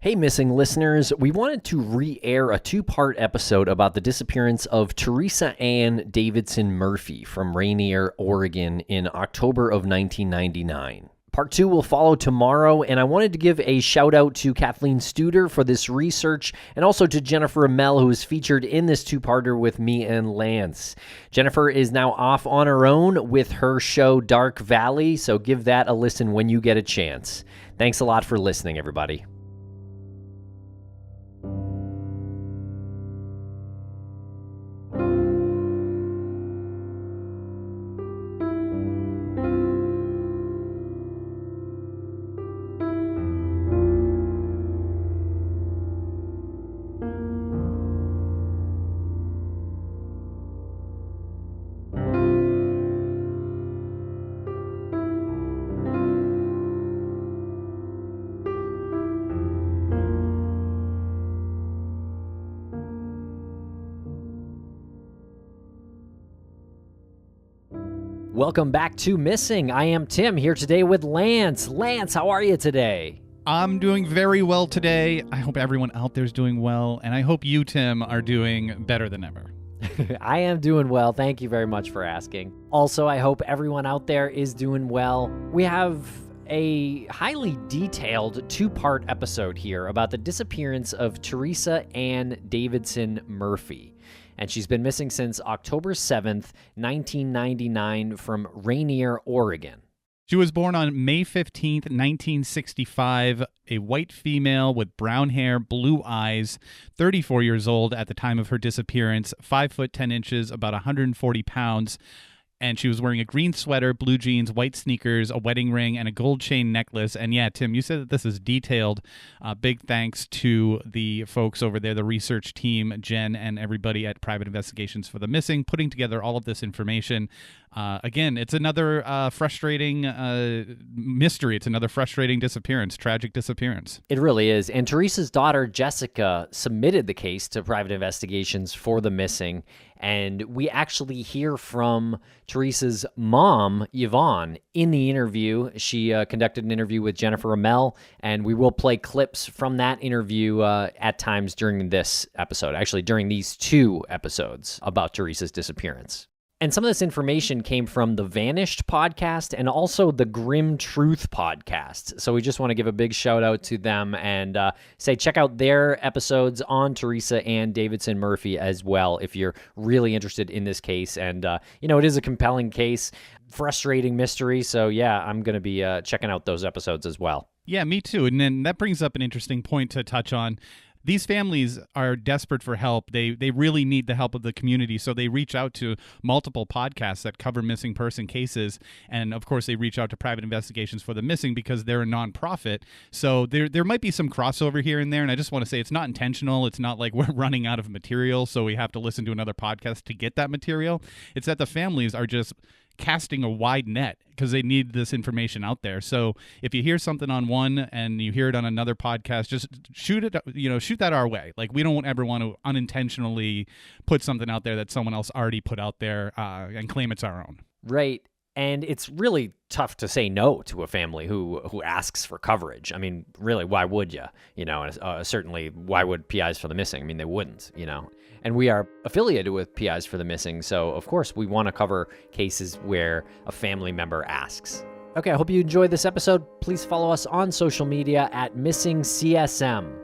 Hey, missing listeners. We wanted to re-air a two-part episode about the disappearance of Teresa Ann Davidson-Murphy from Rainier, Oregon in October of 1999. Part 2 will follow tomorrow, and I wanted to give a shout-out to Kathleen Studer for this research, and also to Jennifer Amell, who is featured in this two-parter with me and Lance. Jennifer is now off on her own with her show Dark Valley, so give that a listen when you get a chance. Thanks a lot for listening, everybody. Welcome back to Missing. I am Tim, here today with Lance. Lance, how are you today? I'm doing very well today. I hope everyone out there is doing well, and I hope you, Tim, are doing better than ever. I am doing well. Thank you very much for asking. Also, I hope everyone out there is doing well. We have a highly detailed two-part episode here about the disappearance of Teresa Ann Davidson-Murphy. And she's been missing since October 7th, 1999 from Rainier, Oregon. She was born on May 15th, 1965, a white female with brown hair, blue eyes, 34 years old at the time of her disappearance, 5 foot 10 inches, about 140 pounds. And she was wearing a green sweater, blue jeans, white sneakers, a wedding ring, and a gold chain necklace. And yeah, Tim, you said that this is detailed. Big thanks to the folks over there, the research team, Jen, and everybody at Private Investigations for the Missing, putting together all of this information. Again, it's another frustrating mystery. It's another frustrating disappearance, tragic disappearance. It really is. And Teresa's daughter, Jessica, submitted the case to Private Investigations for the Missing. And we actually hear from Teresa's mom, Yvonne, in the interview. She conducted an interview with Jennifer Amell, and we will play clips from that interview at times during this episode, actually during these two episodes about Teresa's disappearance. And some of this information came from the Vanished podcast and also the Grim Truth podcast. So we just want to give a big shout out to them and say check out their episodes on Teresa Ann Davidson-Murphy as well if you're really interested in this case. And, it is a compelling case, frustrating mystery. So, yeah, I'm going to be checking out those episodes as well. Yeah, me too. And then that brings up an interesting point to touch on. These families are desperate for help. They really need the help of the community, so they reach out to multiple podcasts that cover missing person cases, and of course they reach out to Private Investigations for the Missing because they're a nonprofit. So there might be some crossover here and there, and I just want to say it's not intentional. It's not like we're running out of material, so we have to listen to another podcast to get that material. It's that the families are just casting a wide net because they need this information out there. So if you hear something on one and you hear it on another podcast, just shoot that our way. Like, we don't ever want to unintentionally put something out there that someone else already put out there and claim it's our own. Right. And it's really tough to say no to a family who asks for coverage. I mean, really, why would you? Certainly, why would PIs for the Missing? I mean, they wouldn't, And we are affiliated with PIs for the Missing, so of course we want to cover cases where a family member asks. Okay, I hope you enjoyed this episode. Please follow us on social media at MissingCSM.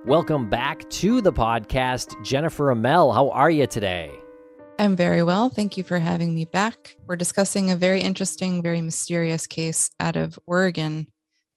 Welcome back to the podcast. Jennifer Amell, how are you today? I'm very well. Thank you for having me back. We're discussing a very interesting, very mysterious case out of Oregon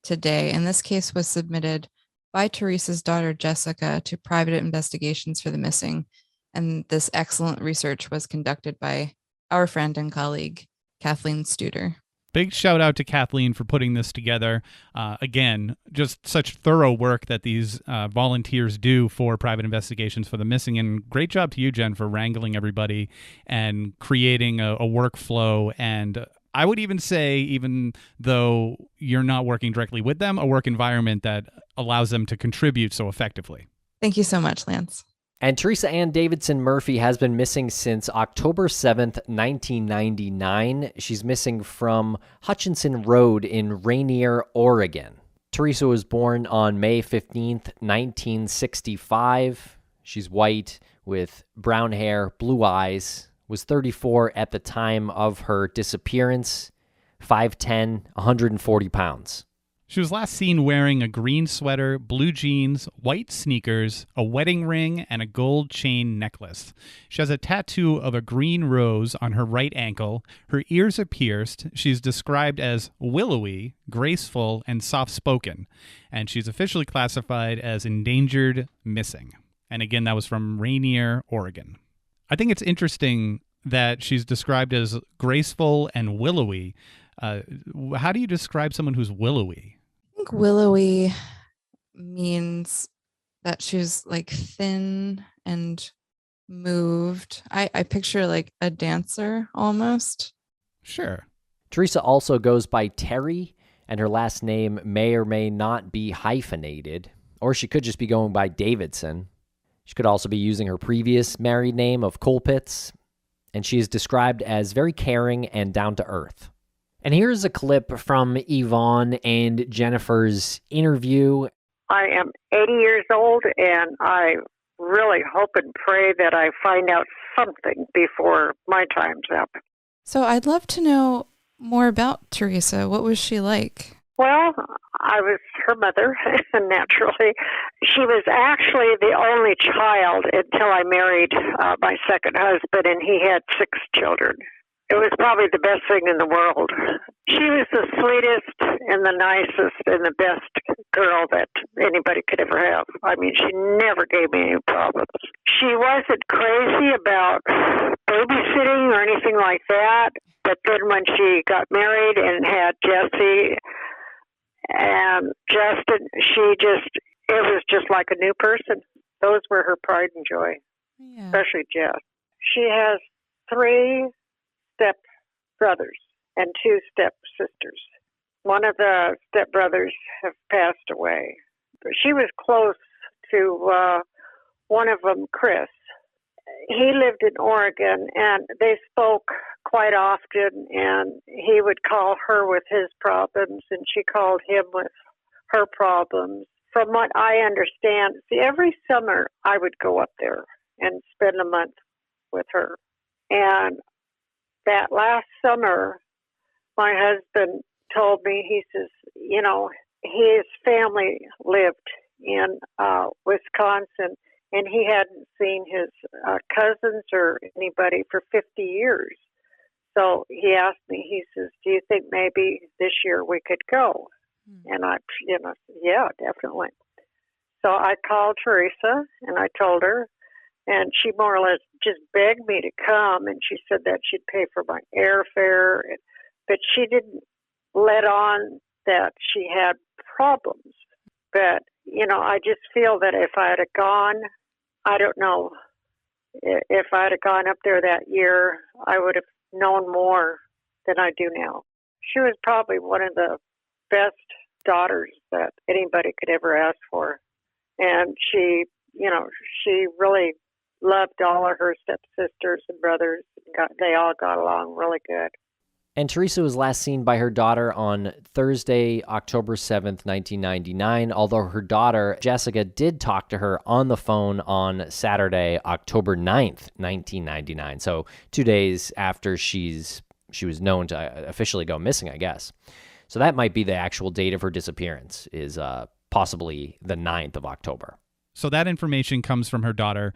today. And this case was submitted by Teresa's daughter, Jessica, to Private Investigations for the Missing. And this excellent research was conducted by our friend and colleague, Kathleen Studer. Big shout out to Kathleen for putting this together. Again, just such thorough work that these volunteers do for Private Investigations for the Missing. And great job to you, Jen, for wrangling everybody and creating a workflow. And I would even say, even though you're not working directly with them, a work environment that allows them to contribute so effectively. Thank you so much, Lance. And Teresa Ann Davidson-Murphy has been missing since October 7th, 1999. She's missing from Hutchinson Road in Rainier, Oregon. Teresa was born on May 15th, 1965. She's white with brown hair, blue eyes, was 34 at the time of her disappearance, 5'10", 140 pounds. She was last seen wearing a green sweater, blue jeans, white sneakers, a wedding ring, and a gold chain necklace. She has a tattoo of a green rose on her right ankle. Her ears are pierced. She's described as willowy, graceful, and soft-spoken. And she's officially classified as endangered missing. And again, that was from Rainier, Oregon. I think it's interesting that she's described as graceful and willowy. How do you describe someone who's willowy? I think willowy means that she was like thin and moved. I picture like a dancer almost. Sure. Teresa also goes by Terry, and her last name may or may not be hyphenated, or she could just be going by Davidson. She could also be using her previous married name of Colpitts, and she is described as very caring and down-to-earth. And here's a clip from Yvonne and Jennifer's interview. I am 80 years old, and I really hope and pray that I find out something before my time's up. So I'd love to know more about Teresa. What was she like? Well, I was her mother, naturally. She was actually the only child until I married my second husband, and he had 6 children. It was probably the best thing in the world. She was the sweetest and the nicest and the best girl that anybody could ever have. I mean, she never gave me any problems. She wasn't crazy about babysitting or anything like that. But then when she got married and had Jesse and Justin, it was just like a new person. Those were her pride and joy, especially Jess. She has 3 step brothers and 2 step sisters. One of the step brothers have passed away. She was close to one of them, Chris. He lived in Oregon, and they spoke quite often, and he would call her with his problems, and she called him with her problems. From what I understand, every summer I would go up there and spend a month with her. And that last summer, my husband told me, he says, his family lived in Wisconsin, and he hadn't seen his cousins or anybody for 50 years. So he asked me, he says, do you think maybe this year we could go? And I, yeah, definitely. So I called Teresa, and I told her, and she more or less just begged me to come, and she said that she'd pay for my airfare, but she didn't let on that she had problems. But, I just feel that if I had gone, I don't know, if I had gone up there that year, I would have known more than I do now. She was probably one of the best daughters that anybody could ever ask for. And she really loved all of her stepsisters and brothers. They all got along really good. And Teresa was last seen by her daughter on Thursday, October 7th, 1999, although her daughter, Jessica, did talk to her on the phone on Saturday, October 9th, 1999. So 2 days after she was known to officially go missing, I guess. So that might be the actual date of her disappearance, is possibly the 9th of October. So that information comes from her daughter.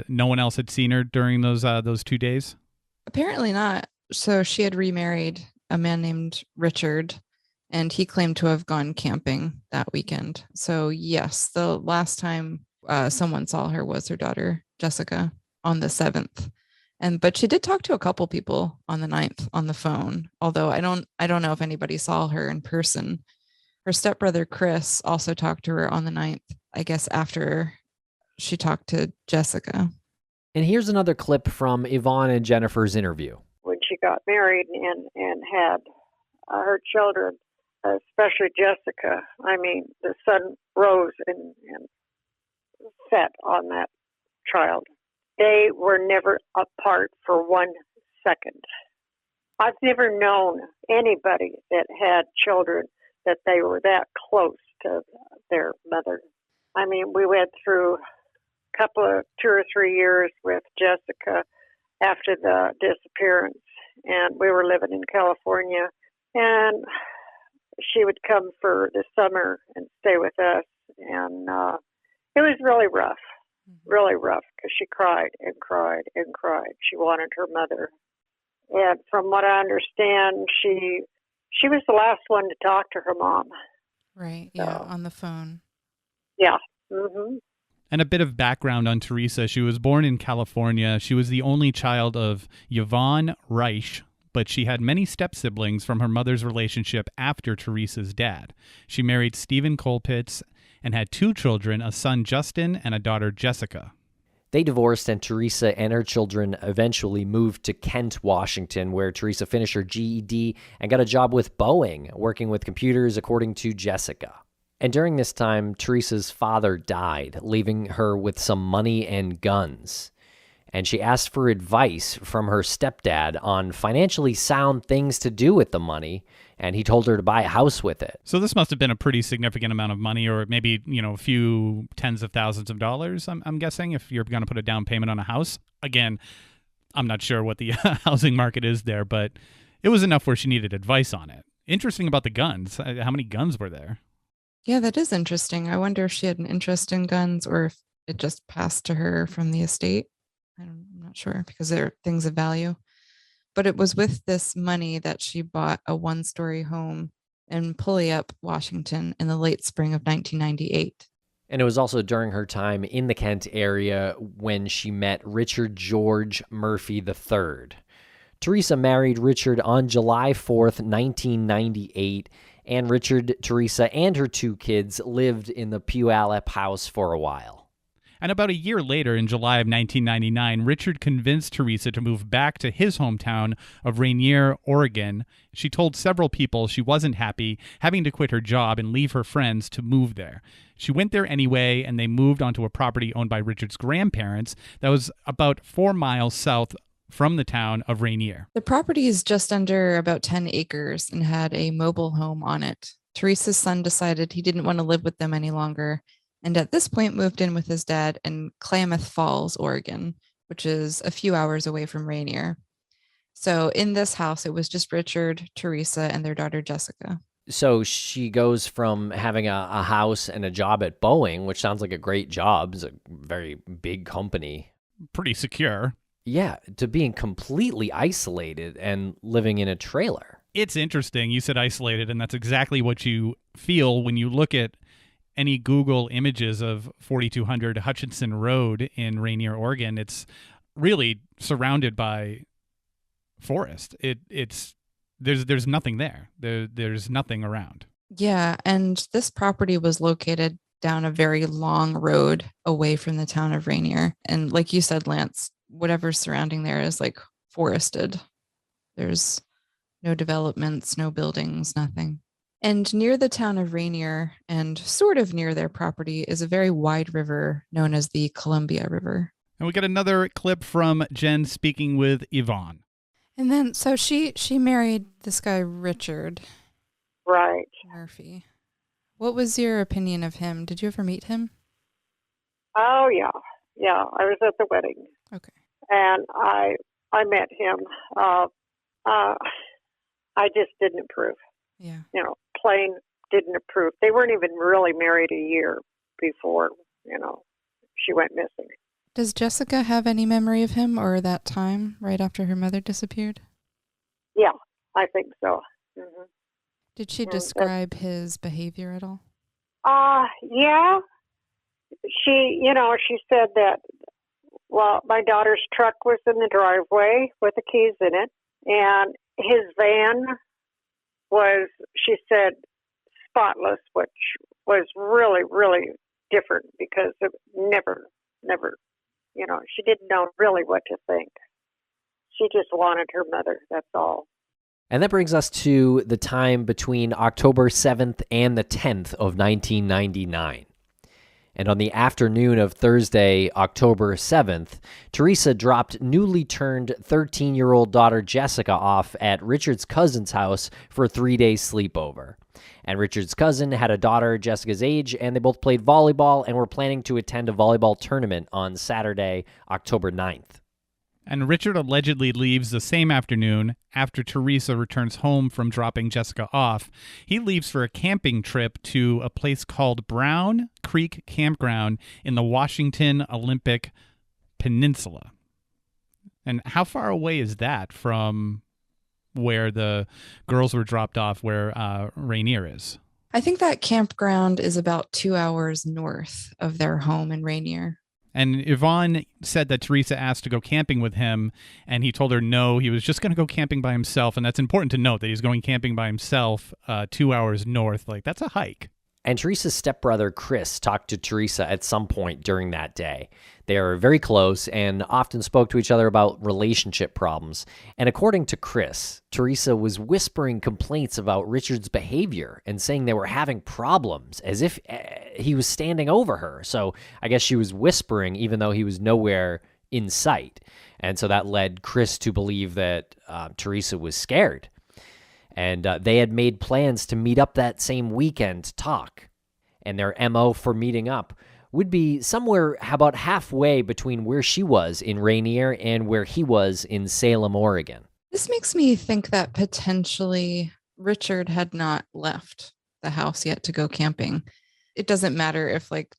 No one else had seen her during those 2 days? Apparently not. So she had remarried a man named Richard, and he claimed to have gone camping that weekend. So yes, the last time someone saw her was her daughter, Jessica, on the 7th. But she did talk to a couple people on the 9th on the phone, although I don't know if anybody saw her in person. Her stepbrother, Chris, also talked to her on the 9th, I guess after she talked to Jessica. And here's another clip from Yvonne and Jennifer's interview. When she got married and had her children, especially Jessica, I mean, the sun rose and set on that child. They were never apart for 1 second. I've never known anybody that had children that they were that close to their mother. I mean, we went through a couple of 2 or 3 years with Jessica after the disappearance, and we were living in California, and she would come for the summer and stay with us, and it was really rough, because she cried and cried and cried. She wanted her mother. And from what I understand, she was the last one to talk to her mom. Right, yeah, on the phone. Yeah. Mm-hmm. And a bit of background on Teresa. She was born in California. She was the only child of Yvonne Reich, but she had many step-siblings from her mother's relationship after Teresa's dad. She married Stephen Colpitts and had 2 children, a son, Justin, and a daughter, Jessica. They divorced, and Teresa and her children eventually moved to Kent, Washington, where Teresa finished her GED and got a job with Boeing, working with computers, according to Jessica. And during this time, Teresa's father died, leaving her with some money and guns. And she asked for advice from her stepdad on financially sound things to do with the money, and he told her to buy a house with it. So this must have been a pretty significant amount of money, or maybe, a few tens of thousands of dollars, I'm guessing, if you're going to put a down payment on a house. Again, I'm not sure what the housing market is there, but it was enough where she needed advice on it. Interesting about the guns. How many guns were there? Yeah, that is interesting. I wonder if she had an interest in guns or if it just passed to her from the estate. I'm not sure, because they're things of value. But it was with this money that she bought a 1-story home in Puyallup, Washington in the late spring of 1998. And it was also during her time in the Kent area when she met Richard George Murphy III. Teresa married Richard on July 4th, 1998, and Richard, Teresa, and her 2 kids lived in the Puyallup house for a while. And about a year later, in July of 1999, Richard convinced Teresa to move back to his hometown of Rainier, Oregon. She told several people she wasn't happy having to quit her job and leave her friends to move there. She went there anyway, and they moved onto a property owned by Richard's grandparents that was about 4 miles south from the town of Rainier. The property is just under about 10 acres and had a mobile home on it. Teresa's son decided he didn't want to live with them any longer, and at this point moved in with his dad in Klamath Falls, Oregon, which is a few hours away from Rainier. So in this house, it was just Richard, Teresa, and their daughter, Jessica. So she goes from having a house and a job at Boeing, which sounds like a great job. It's a very big company. Pretty secure. Yeah, to being completely isolated and living in a trailer. It's interesting. You said isolated, and that's exactly what you feel when you look at any Google images of 4200 Hutchinson Road in Rainier, Oregon. It's really surrounded by forest. There's nothing there. There's nothing around. Yeah, and this property was located down a very long road away from the town of Rainier. And like you said, Lance, whatever's surrounding there is like forested. There's no developments, no buildings, nothing. And near the town of Rainier and sort of near their property is a very wide river known as the Columbia River. And we got another clip from Jen speaking with Yvonne. And then, so she married this guy, Richard. Right. Murphy. What was your opinion of him? Did you ever meet him? Oh, yeah. Yeah, I was at the wedding. Okay. And I met him. I just didn't approve. Yeah. Plain didn't approve. They weren't even really married a year before, she went missing. Does Jessica have any memory of him or that time right after her mother disappeared? Yeah, I think so. Mm-hmm. Did she describe his behavior at all? Yeah. She said that, my daughter's truck was in the driveway with the keys in it, and his van was, she said, spotless, which was really, really different because it never, she didn't know really what to think. She just wanted her mother, that's all. And that brings us to the time between October 7th and the 10th of 1999. And on the afternoon of Thursday, October 7th, Teresa dropped newly turned 13-year-old daughter Jessica off at Richard's cousin's house for a 3-day sleepover. And Richard's cousin had a daughter Jessica's age, and they both played volleyball and were planning to attend a volleyball tournament on Saturday, October 9th. And Richard allegedly leaves the same afternoon after Teresa returns home from dropping Jessica off. He leaves for a camping trip to a place called Brown Creek Campground in the Washington Olympic Peninsula. And how far away is that from where the girls were dropped off, where Rainier is? I think that campground is about 2 hours north of their home in Rainier. And Yvonne said that Teresa asked to go camping with him, and he told her no, he was just going to go camping by himself. And that's important to note, that he's going camping by himself 2 hours north. Like, that's a hike. And Teresa's stepbrother, Chris, talked to Teresa at some point during that day. They are very close and often spoke to each other about relationship problems. And according to Chris, Teresa was whispering complaints about Richard's behavior and saying they were having problems, as if he was standing over her. So I guess she was whispering even though he was nowhere in sight. And so that led Chris to believe that Teresa was scared. And they had made plans to meet up that same weekend to talk. And their MO for meeting up would be somewhere about halfway between where she was in Rainier and where he was in Salem, Oregon. This makes me think that potentially Richard had not left the house yet to go camping. It doesn't matter if like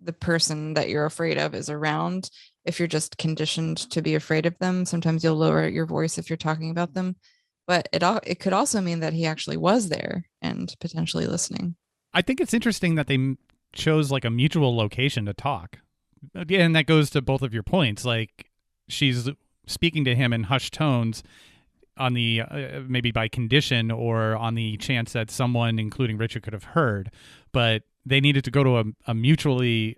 the person that you're afraid of is around. If you're just conditioned to be afraid of them, sometimes you'll lower your voice if you're talking about them. But it could also mean that he actually was there and potentially listening. I think it's interesting that they chose like a mutual location to talk. And that goes to both of your points. Like, she's speaking to him in hushed tones on the maybe by condition or on the chance that someone, including Richard, could have heard. But they needed to go to a mutually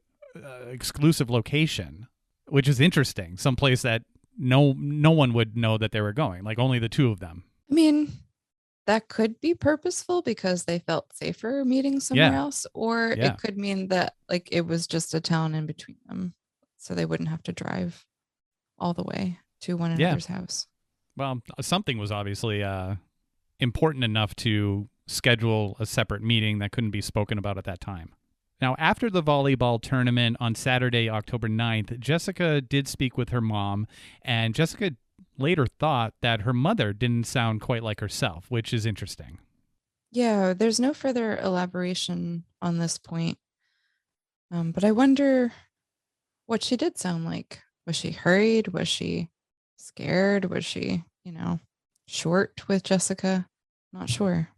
exclusive location, which is interesting. Someplace that no one would know that they were going, like only the two of them. I mean, that could be purposeful because they felt safer meeting somewhere else, or it could mean that like it was just a town in between them, so they wouldn't have to drive all the way to one another's house. Well, something was obviously important enough to schedule a separate meeting that couldn't be spoken about at that time. Now, after the volleyball tournament on Saturday, October 9th, Jessica did speak with her mom, and Jessica later thought that her mother didn't sound quite like herself, which is interesting. Yeah, there's no further elaboration on this point. But I wonder what she did sound like. Was she hurried? Was she scared? Was she, short with Jessica? Not sure.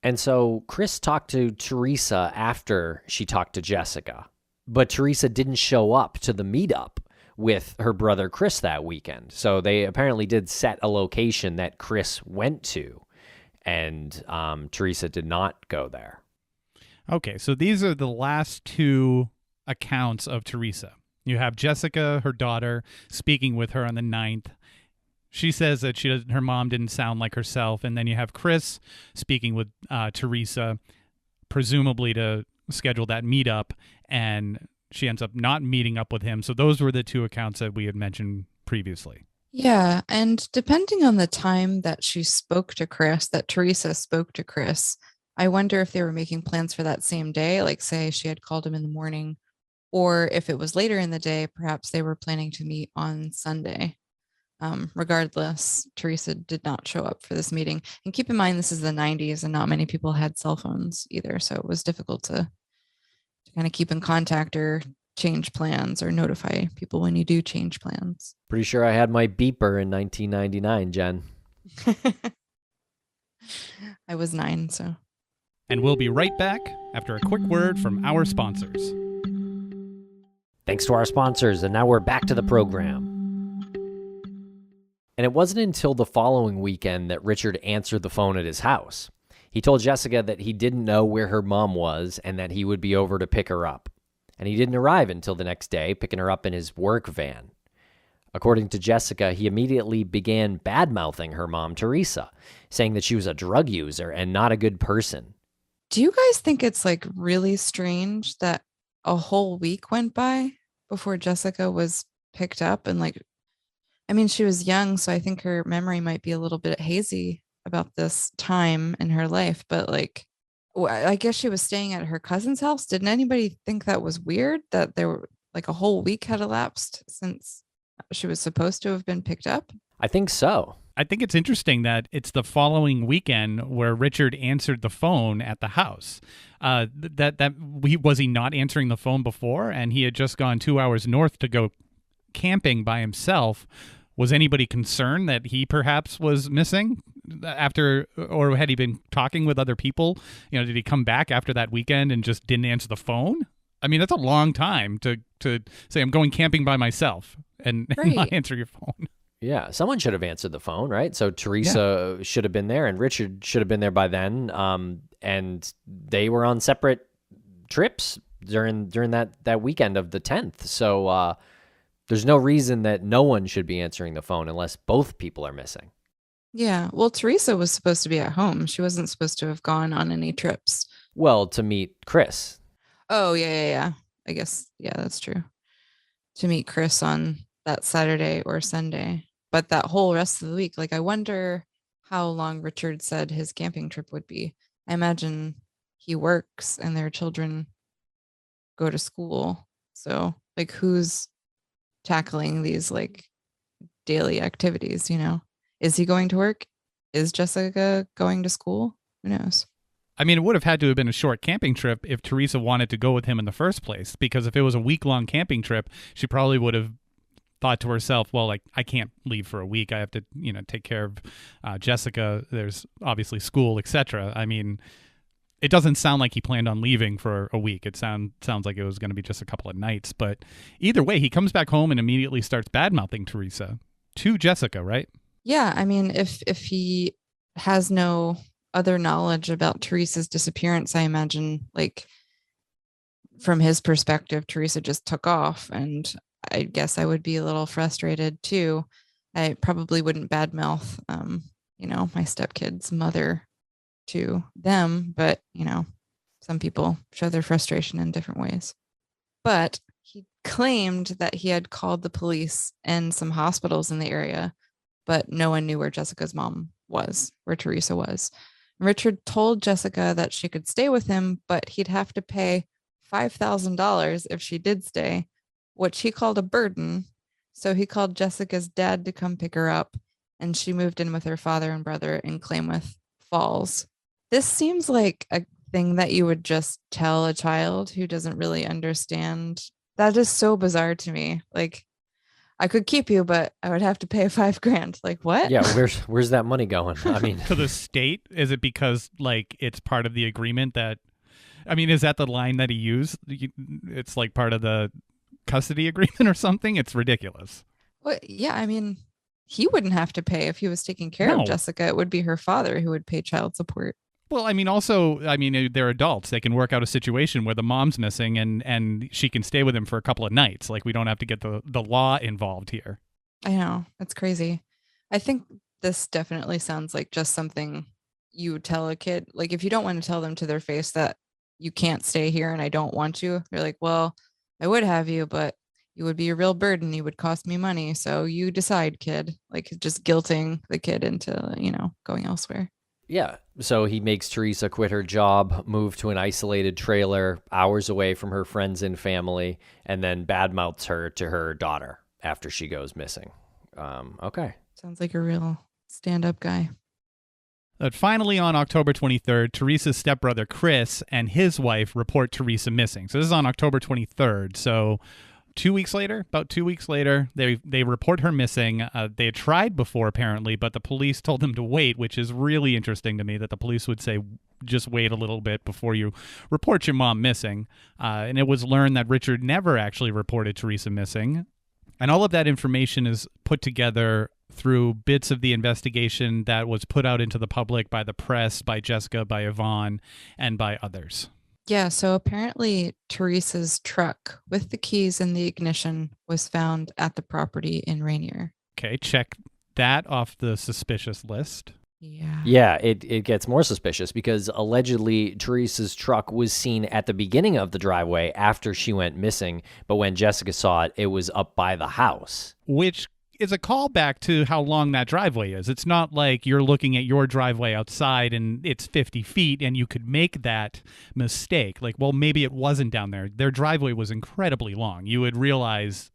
And so Chris talked to Teresa after she talked to Jessica, but Teresa didn't show up to the meetup with her brother Chris that weekend. So they apparently did set a location that Chris went to, and Teresa did not go there. Okay, so these are the last two accounts of Teresa. You have Jessica, her daughter, speaking with her on the 9th. She says that her mom didn't sound like herself. And then you have Chris speaking with Teresa, presumably to schedule that meetup, and she ends up not meeting up with him. So those were the two accounts that we had mentioned previously. Yeah, and depending on the time that she spoke to Chris, that Teresa spoke to Chris, I wonder if they were making plans for that same day, like say she had called him in the morning, or if it was later in the day, perhaps they were planning to meet on Sunday. Regardless, Teresa did not show up for this meeting. And keep in mind, this is the 90s and not many people had cell phones either. So it was difficult to kind of keep in contact or change plans or notify people when you do change plans. Pretty sure I had my beeper in 1999, Jen. I was 9, so. And we'll be right back after a quick word from our sponsors. Thanks to our sponsors, and now we're back to the program. And it wasn't until the following weekend that Richard answered the phone at his house. He told Jessica that he didn't know where her mom was and that he would be over to pick her up. And he didn't arrive until the next day, picking her up in his work van. According to Jessica, he immediately began bad-mouthing her mom, Teresa, saying that she was a drug user and not a good person. Do you guys think it's like really strange that a whole week went by before Jessica was picked up. And like, I mean, she was young, so I think her memory might be a little bit hazy about this time in her life. But like, I guess she was staying at her cousin's house. Didn't anybody think that was weird that there were like a whole week had elapsed since she was supposed to have been picked up? I think so. I think it's interesting that it's the following weekend where Richard answered the phone at the house. Was he not answering the phone before? And he had just gone 2 hours north to go camping by himself. Was anybody concerned that he perhaps was missing after, or had he been talking with other people? You know, did he come back after that weekend and just didn't answer the phone? I mean, that's a long time to say I'm going camping by myself and not answer your phone. Yeah, someone should have answered the phone, right? So Teresa should have been there, and Richard should have been there by then. And they were on separate trips during that weekend of the 10th. So there's no reason that no one should be answering the phone unless both people are missing. Yeah. Well, Teresa was supposed to be at home. She wasn't supposed to have gone on any trips. Well, to meet Chris. Oh, yeah. I guess, yeah, that's true. To meet Chris on that Saturday or Sunday. But that whole rest of the week, like, I wonder how long Richard said his camping trip would be. I imagine he works and their children go to school. So, like, who's tackling these, like, daily activities, you know? Is he going to work? Is Jessica going to school? Who knows? I mean, it would have had to have been a short camping trip if Teresa wanted to go with him in the first place, because if it was a week-long camping trip, she probably would have thought to herself, well, like, I can't leave for a week. I have to, take care of Jessica. There's obviously school, etc. I mean, it doesn't sound like he planned on leaving for a week. It sounds like it was going to be just a couple of nights. But either way, he comes back home and immediately starts bad-mouthing Teresa to Jessica, right? Yeah, I mean, if he has no other knowledge about Teresa's disappearance, I imagine, like, from his perspective, Teresa just took off, and I guess I would be a little frustrated too. I probably wouldn't badmouth, my stepkid's mother to them, but, some people show their frustration in different ways. But he claimed that he had called the police and some hospitals in the area, but no one knew where Jessica's mom was, where Teresa was. Richard told Jessica that she could stay with him, but he'd have to pay $5,000 if she did stay, which he called a burden. So he called Jessica's dad to come pick her up, and she moved in with her father and brother in Klamath Falls. This seems like a thing that you would just tell a child who doesn't really understand. That is so bizarre to me. Like, I could keep you, but I would have to pay $5,000. Like, what? Yeah, where's that money going? I mean, to the state? Is it because, like, it's part of the agreement that, I mean, is that the line that he used? It's like part of the custody agreement or something? It's ridiculous. Well, yeah, I mean, he wouldn't have to pay if he was taking care of Jessica. It would be her father who would pay child support. Well, I mean, also, they're adults. They can work out a situation where the mom's missing and she can stay with him for a couple of nights. Like, we don't have to get the law involved here. I know. It's crazy. I think this definitely sounds like just something you would tell a kid. Like, if you don't want to tell them to their face that you can't stay here and I don't want you, they're like, well, I would have you, but you would be a real burden. You would cost me money. So you decide, kid. Like, just guilting the kid into, going elsewhere. Yeah. So he makes Teresa quit her job, move to an isolated trailer hours away from her friends and family, and then badmouths her to her daughter after she goes missing. Okay. Sounds like a real stand-up guy. But finally, on October 23rd, Teresa's stepbrother Chris and his wife report Teresa missing. So this is on October 23rd. So about 2 weeks later, they report her missing. They had tried before, apparently, but the police told them to wait, which is really interesting to me that the police would say, just wait a little bit before you report your mom missing. And it was learned that Richard never actually reported Teresa missing. And all of that information is put together through bits of the investigation that was put out into the public by the press, by Jessica, by Yvonne, and by others. Yeah, so apparently Teresa's truck with the keys in the ignition was found at the property in Rainier. Okay, check that off the suspicious list. Yeah, it gets more suspicious because allegedly Teresa's truck was seen at the beginning of the driveway after she went missing, but when Jessica saw it, it was up by the house. Which is a callback to how long that driveway is. It's not like you're looking at your driveway outside and it's 50 feet and you could make that mistake. Like, well, maybe it wasn't down there. Their driveway was incredibly long. You would realize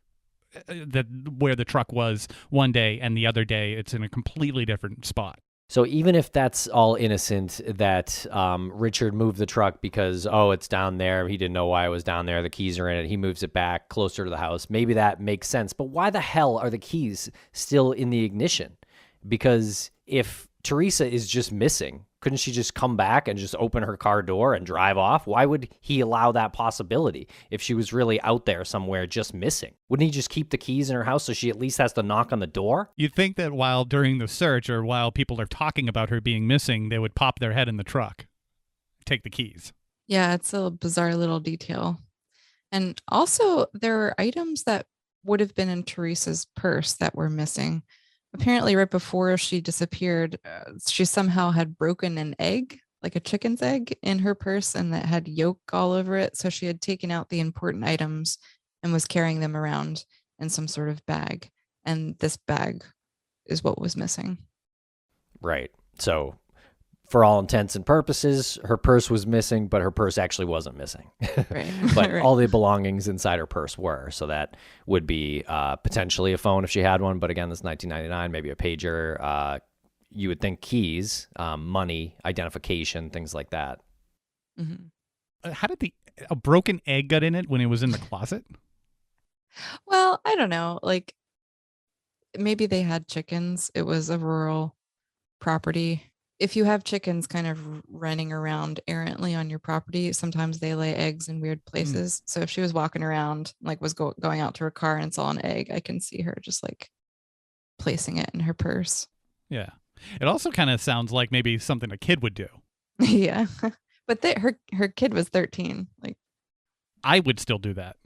that where the truck was one day and the other day it's in a completely different spot. So even if that's all innocent, that Richard moved the truck because, it's down there, he didn't know why it was down there, the keys are in it, he moves it back closer to the house, maybe that makes sense. But why the hell are the keys still in the ignition? Because if Teresa is just missing, couldn't she just come back and just open her car door and drive off? Why would he allow that possibility if she was really out there somewhere just missing? Wouldn't he just keep the keys in her house so she at least has to knock on the door? You'd think that while during the search or while people are talking about her being missing, they would pop their head in the truck, take the keys. Yeah, it's a bizarre little detail. And also, there were items that would have been in Teresa's purse that were missing. Apparently, right before she disappeared, she somehow had broken an egg, like a chicken's egg, in her purse, and that had yolk all over it. So she had taken out the important items and was carrying them around in some sort of bag. And this bag is what was missing. Right. So for all intents and purposes, her purse was missing, but her purse actually wasn't missing. Right. But Right. all the belongings inside her purse were. So that would be potentially a phone if she had one. But again, this is 1999, maybe a pager. You would think keys, money, identification, things like that. Mm-hmm. How did a broken egg got in it when it was in the closet? Well, I don't know. Like, maybe they had chickens. It was a rural property. If you have chickens kind of running around errantly on your property, sometimes they lay eggs in weird places. So if she was walking around, like was going out to her car and saw an egg, I can see her just like placing it in her purse. Yeah. It also kind of sounds like maybe something a kid would do. Yeah. But her kid was 13. Like, I would still do that.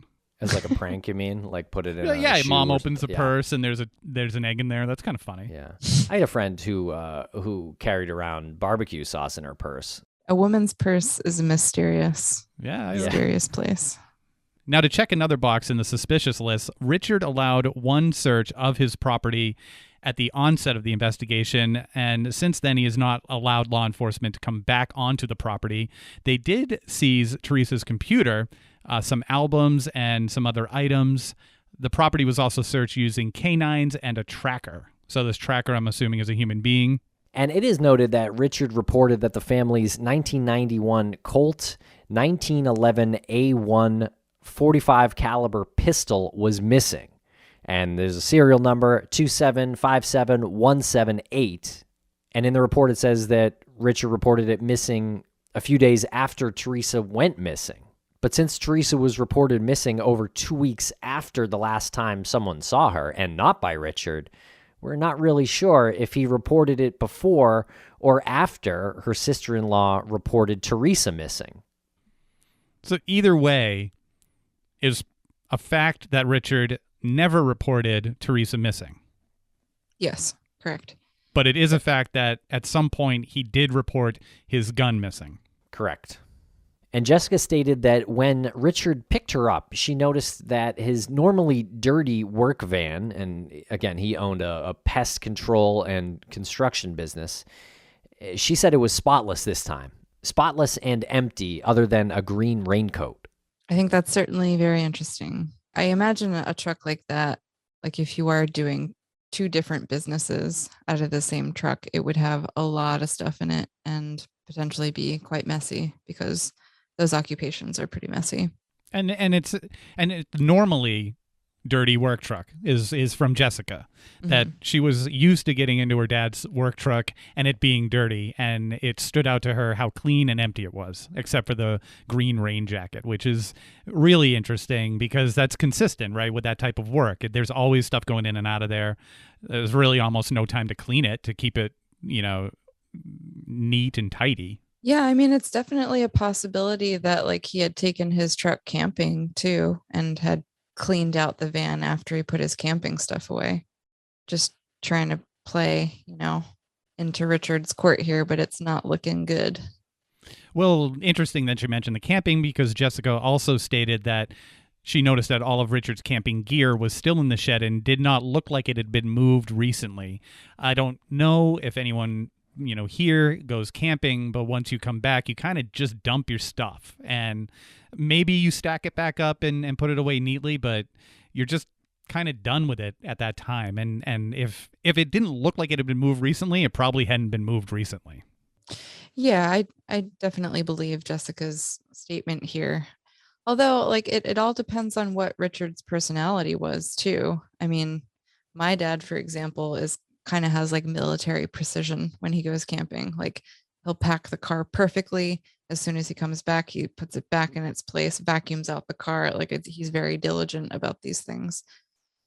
As like a prank, you mean? Like put it in a shoe mom or opens the something? purse and there's an egg in there. That's kind of funny. Yeah. I had a friend who carried around barbecue sauce in her purse. a woman's purse is a mysterious place. Now, to check another box in the suspicious list, Richard allowed one search of his property at the onset of the investigation, and since then he has not allowed law enforcement to come back onto the property. They did seize Teresa's computer, some albums, and some other items. The property was also searched using canines and a tracker. So this tracker, I'm assuming, is a human being. And it is noted that Richard reported that the family's 1991 Colt 1911 A1 .45 caliber pistol was missing. And there's a serial number 2757178. And in the report it says that Richard reported it missing a few days after Teresa went missing. But since Teresa was reported missing over 2 weeks after the last time someone saw her, and not by Richard, we're not really sure if he reported it before or after her sister-in-law reported Teresa missing. So either way is a fact that Richard never reported Teresa missing. Yes, correct. But it is a fact that at some point he did report his gun missing. Correct. And Jessica stated that when Richard picked her up, she noticed that his normally dirty work van, and again, he owned a pest control and construction business, she said it was spotless this time. Spotless and empty, other than a green raincoat. I think that's certainly very interesting. I imagine a truck like that, like if you are doing two different businesses out of the same truck, it would have a lot of stuff in it and potentially be quite messy because those occupations are pretty messy. And it's normally dirty work truck is from Jessica, that she was used to getting into her dad's work truck and it being dirty, and it stood out to her how clean and empty it was, except for the green rain jacket, which is really interesting because that's consistent, right, with that type of work. There's always stuff going in and out of there. There's really almost no time to clean it, to keep it, neat and tidy. Yeah, I mean, it's definitely a possibility that like he had taken his truck camping too and had cleaned out the van after he put his camping stuff away, just trying to play, into Richard's court here, but it's not looking good. Well, interesting that you mentioned the camping, because Jessica also stated that she noticed that all of Richard's camping gear was still in the shed and did not look like it had been moved recently. I don't know if anyone, here goes camping, but once you come back, you kind of just dump your stuff. And maybe you stack it back up and put it away neatly, but you're just kind of done with it at that time. And if it didn't look like it had been moved recently, it probably hadn't been moved recently. Yeah, I definitely believe Jessica's statement here. Although, like, it all depends on what Richard's personality was, too. I mean, my dad, for example, has like military precision when he goes camping. Like, he'll pack the car perfectly. As soon as he comes back, he puts it back in its place, vacuums out the car. Like, he's very diligent about these things.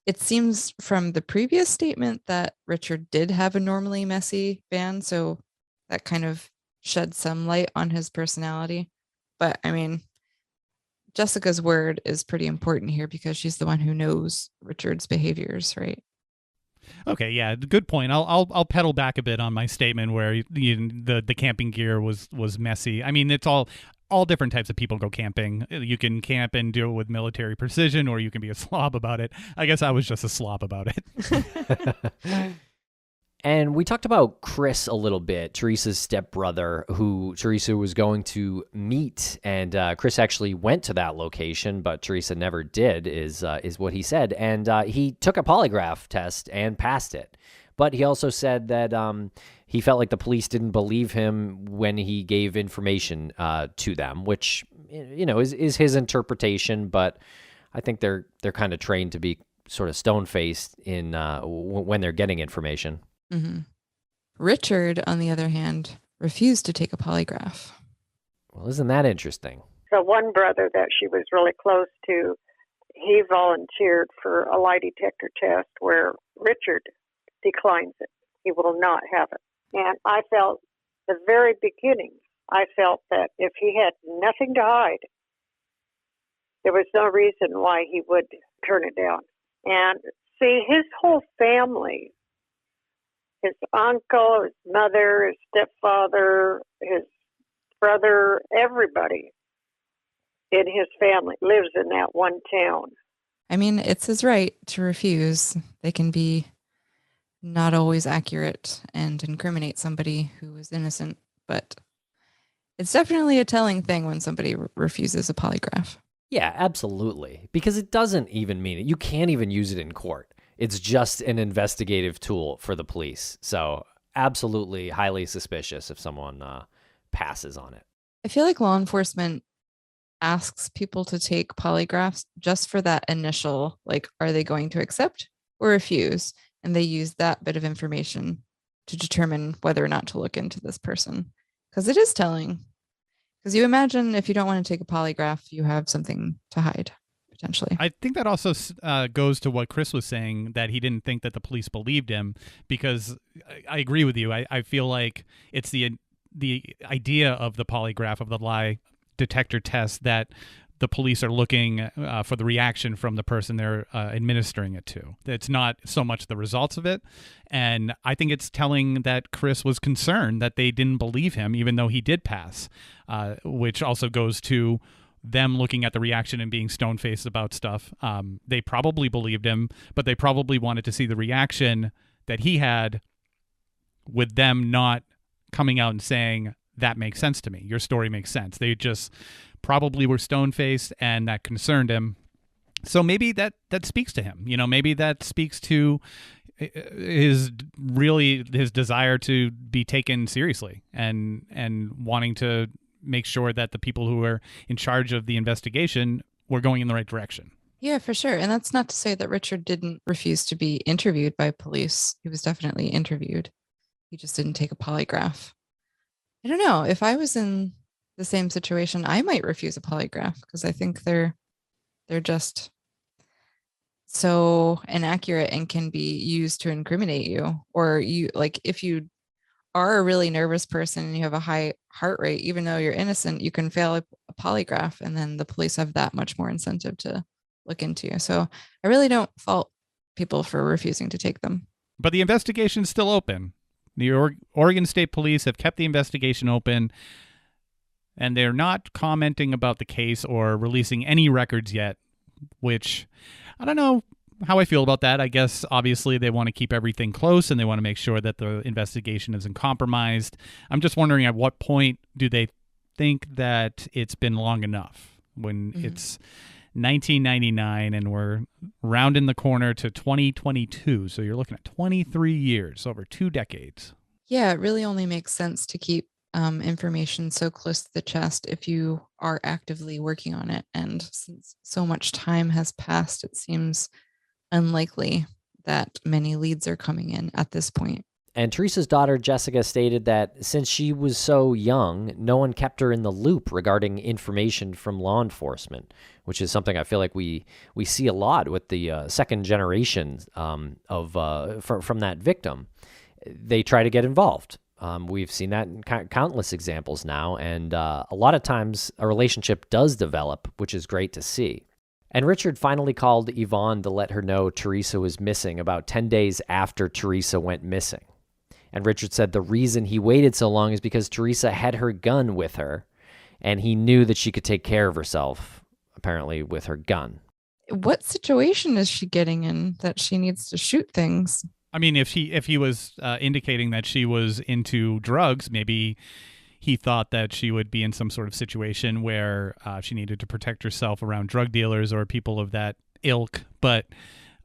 It seems from the previous statement that Richard did have a normally messy van, so that kind of shed some light on his personality. But I mean, Jessica's word is pretty important here because she's the one who knows Richard's behaviors, right? Okay, yeah, good point. I'll pedal back a bit on my statement where the camping gear was messy. I mean, it's all different types of people go camping. You can camp and do it with military precision, or you can be a slob about it. I guess I was just a slob about it. And we talked about Chris a little bit, Teresa's stepbrother, who Teresa was going to meet. And Chris actually went to that location, but Teresa never did, is what he said. And he took a polygraph test and passed it. But he also said that he felt like the police didn't believe him when he gave information to them, which, is his interpretation. But I think they're kind of trained to be sort of stone-faced in when they're getting information. Mm-hmm. Richard, on the other hand, refused to take a polygraph. Well, isn't that interesting? The one brother that she was really close to, he volunteered for a lie detector test where Richard declines it. He will not have it. And I felt, the very beginning, that if he had nothing to hide, there was no reason why he would turn it down. And see, his whole family, his uncle, his mother, his stepfather, his brother, everybody in his family lives in that one town. I mean, it's his right to refuse. They can be not always accurate and incriminate somebody who is innocent, but it's definitely a telling thing when somebody refuses a polygraph. Yeah, absolutely. Because it doesn't even mean it. You can't even use it in court. It's just an investigative tool for the police. So absolutely highly suspicious if someone passes on it. I feel like law enforcement asks people to take polygraphs just for that initial, like, are they going to accept or refuse? And they use that bit of information to determine whether or not to look into this person. Because it is telling. Because you imagine if you don't want to take a polygraph, you have something to hide. Potentially. I think that also goes to what Chris was saying, that he didn't think that the police believed him, because I agree with you. I feel like it's the idea of the polygraph, of the lie detector test, that the police are looking for the reaction from the person they're administering it to. It's not so much the results of it. And I think it's telling that Chris was concerned that they didn't believe him, even though he did pass, which also goes to them looking at the reaction and being stone-faced about stuff. They probably believed him, but they probably wanted to see the reaction that he had with them not coming out and saying, that makes sense to me. Your story makes sense. They just probably were stone-faced, and that concerned him. So maybe that speaks to him. Maybe that speaks to his desire to be taken seriously and wanting to make sure that the people who are in charge of the investigation were going in the right direction. Yeah, for sure. And that's not to say that Richard didn't refuse to be interviewed by police. He was definitely interviewed. He just didn't take a polygraph. I don't know. If I was in the same situation, I might refuse a polygraph because I think they're just so inaccurate and can be used to incriminate you. Or you, like, if you are a really nervous person and you have a high heart rate, even though you're innocent, you can fail a polygraph, and then the police have that much more incentive to look into you. So I really don't fault people for refusing to take them. But the investigation's still open. The Oregon State Police have kept the investigation open, and they're not commenting about the case or releasing any records yet, which I don't know how I feel about that. I guess obviously they want to keep everything close and they want to make sure that the investigation isn't compromised. I'm just wondering, at what point do they think that it's been long enough when it's 1999 and we're rounding the corner to 2022? So you're looking at 23 years, over 2 decades. Yeah, it really only makes sense to keep information so close to the chest if you are actively working on it. And since so much time has passed, it seems unlikely that many leads are coming in at this point. And Teresa's daughter, Jessica, stated that since she was so young, no one kept her in the loop regarding information from law enforcement, which is something I feel like we see a lot with the second generation from that victim. They try to get involved. We've seen that in countless examples now, and a lot of times a relationship does develop, which is great to see. And Richard finally called Yvonne to let her know Teresa was missing about 10 days after Teresa went missing. And Richard said the reason he waited so long is because Teresa had her gun with her, and he knew that she could take care of herself, apparently, with her gun. What situation is she getting in that she needs to shoot things? I mean, if he was indicating that she was into drugs, maybe he thought that she would be in some sort of situation where she needed to protect herself around drug dealers or people of that ilk. But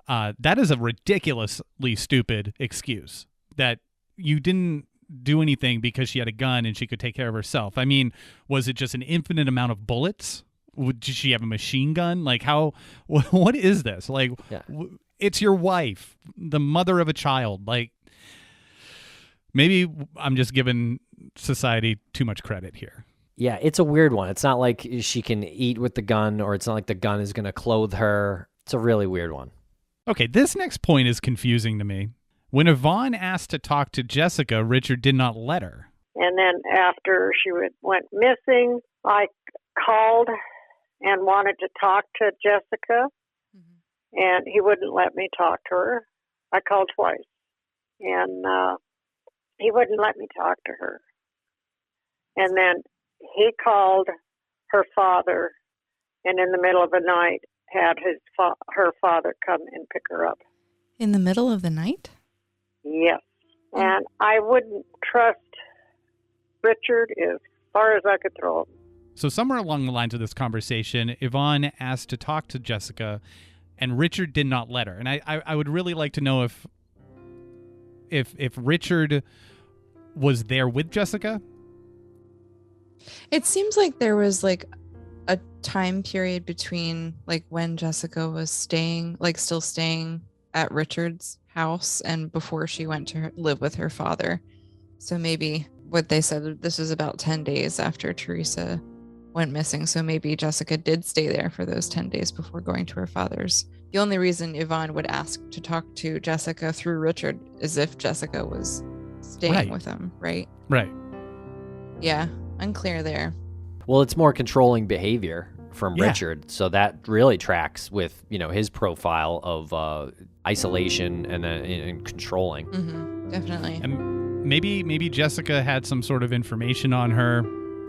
that is a ridiculously stupid excuse, that you didn't do anything because she had a gun and she could take care of herself. I mean, was it just an infinite amount of bullets? Did she have a machine gun? Like, how? What is this? Like, yeah. It's your wife, the mother of a child. Like, maybe I'm just giving society too much credit here. Yeah, it's a weird one. It's not like she can eat with the gun, or it's not like the gun is going to clothe her. It's a really weird one. Okay, this next point is confusing to me. When Yvonne asked to talk to Jessica, Richard did not let her. And then after she went missing, I called and wanted to talk to Jessica, and he wouldn't let me talk to her. I called twice, and he wouldn't let me talk to her. And then he called her father, and in the middle of the night had her father come and pick her up. In the middle of the night? Yes. And I wouldn't trust Richard as far as I could throw him. So somewhere along the lines of this conversation, Yvonne asked to talk to Jessica, and Richard did not let her. And I would really like to know if Richard was there with Jessica. It seems like there was like a time period between like when Jessica was still staying at Richard's house and before she went to live with her father. So maybe what they said, this was about 10 days after Teresa went missing. So maybe Jessica did stay there for those 10 days before going to her father's. The only reason Yvonne would ask to talk to Jessica through Richard is if Jessica was staying with him, right? Right. Yeah, unclear there. Well, it's more controlling behavior from Richard, so that really tracks with his profile of isolation and controlling. Mm-hmm, definitely. And maybe Jessica had some sort of information on her,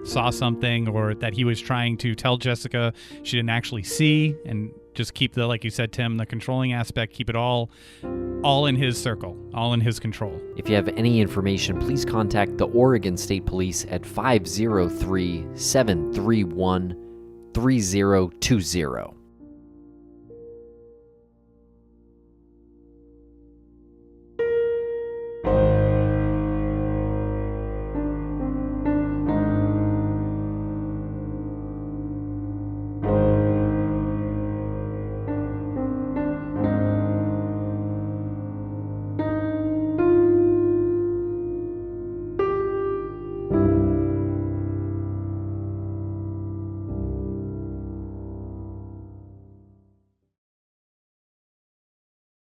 saw something, or that he was trying to tell Jessica she didn't actually see, and just keep the, like you said, Tim, the controlling aspect, keep it all in his circle, all in his control. If you have any information, please contact the Oregon State Police at 503-731-3020.